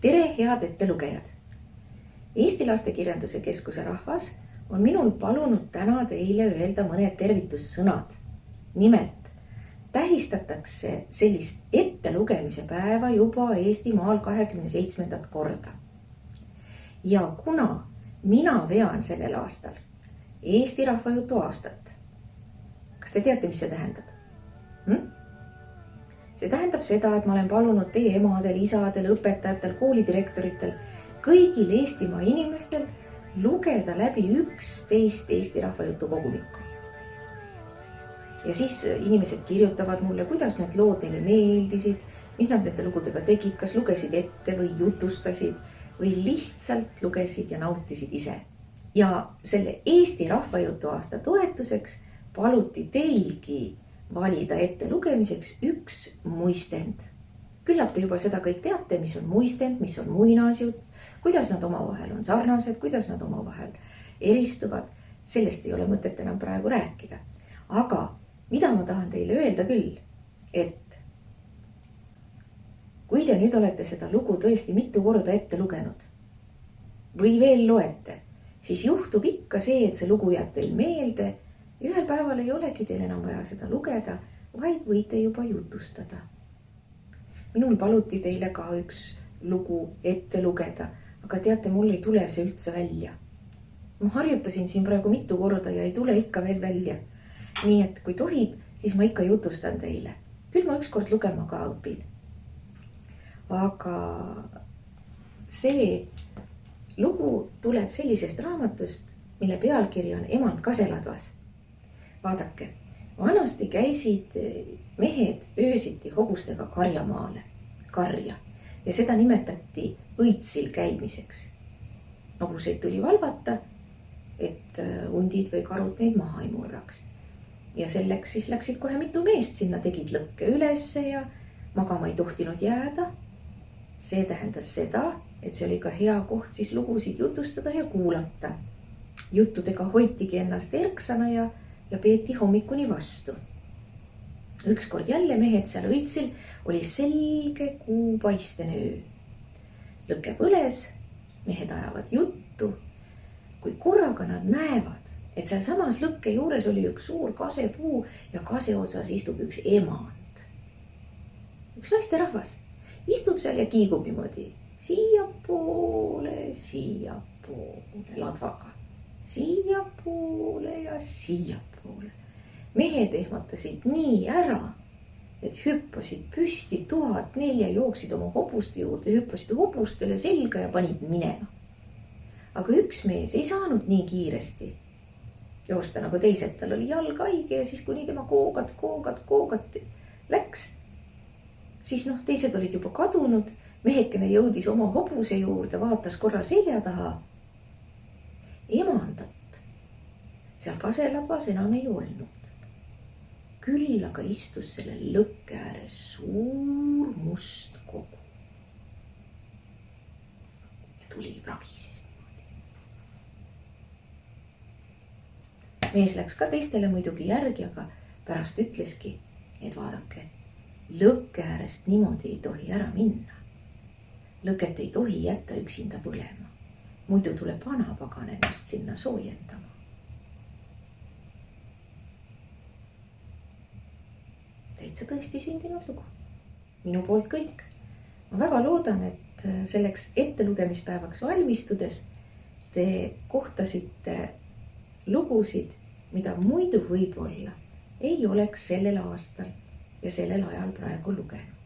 Tere, head ettelugejad! Eesti Lastekirjanduse Keskuse rahvas on minul palunud täna teile öelda mõned tervitussõnad. Nimelt tähistatakse sellist ettelugemise päeva juba Eestimaal 27. korda. Ja kuna mina vean sellel aastal Eesti rahvajutu aastat, kas te teate, mis see tähendab? See tähendab seda, et ma olen palunud teie emadel, isadel, õpetajatel, koolidirektoritel, kõigil Eestimaa inimestel lugeda läbi 11 Eesti rahvajutu kogumikku. Ja siis inimesed kirjutavad mulle, kuidas need lood neile meeldisid, mis nad nende lugudega tegid, kas lugesid ette või jutustasid või lihtsalt lugesid ja nautisid ise. Ja selle Eesti rahvajutu aasta toetuseks paluti teilgi valida ette lugemiseks üks muistend. Küllap te juba seda kõik teate, mis on muistend, mis on muinasjutt, kuidas nad omavahel on sarnased, kuidas nad omavahel eristuvad. Sellest ei ole mõtet enam praegu rääkida. Aga mida ma tahan teile öelda küll, et kui te nüüd olete seda lugu tõesti mitu korda ette lugenud või veel loete, siis juhtub ikka see, et see lugu jääb teil meelde. Ühel päeval ei olegi teil enam vaja seda lugeda, vaid võite juba jutustada. Minul paluti teile ka üks lugu ette lugeda, aga teate, mul ei tule see üldse välja. Ma harjutasin siin praegu mitu korda ja ei tule ikka veel välja. Nii et kui tohib, siis ma ikka jutustan teile. Küll ma ükskord lugema ka õpin. Aga see lugu tuleb sellisest raamatust, mille pealkiri on Emand kaseladvas. Vaadake, vanasti käisid mehed öösiti hobustega karjamaale, karja, ja seda nimetati õitsil käimiseks. Hobuseid tuli valvata, et hundid või karud neid maha ei murraks. Ja selleks siis läksid kohe mitu meest sinna, tegid lõkke ülesse ja magama ei tohtinud jääda. See tähendas seda, et see oli ka hea koht siis lugusid jutustada ja kuulata. Juttudega hoitigi ennast erksana ja peeti hommikuni vastu. Ükskord jälle mehed seal õitsil oli selge kuupaistene öö. Lõkke põles, mehed ajavad juttu, kui korraga nad näevad, et seal samas lõkke juures oli üks suur kasepuu ja kase otsas istub üks emand. Üks naisterahvas istub seal ja kiigub niimoodi siiapoole ladvaga. Siiapoole ja siiapoole. Mehed ehmatasid nii ära, et hüppasid püsti 1004, jooksid oma hobuste juurde, hüppasid hobustele selga ja panid minema. Aga üks mees ei saanud nii kiiresti joosta nagu teised, tal oli jalg haige ja siis kuni tema koogad läks, siis teised olid juba kadunud, mehekene jõudis oma hobuse juurde, vaatas korra selja taha. Emandat seal kaseladvas enam ei olnud. Küll aga istus selle lõkke ääres suur must kogu. Ja tuli pragises niimoodi. Mees läks ka teistele muidugi järgi, aga pärast ütleski, et vaadake, lõkke äärest niimoodi ei tohi ära minna. Lõket ei tohi jätta üksinda põlema. Muidu tuleb vanapagan ennast sinna soojendama. Täitsa tõesti sündinud lugu. Minu poolt kõik. Ma väga loodan, et selleks ettelugemispäevaks valmistudes te kohtasite lugusid, mida muidu võib-olla ei oleks sellel aastal ja sellel ajal praegu lugenud.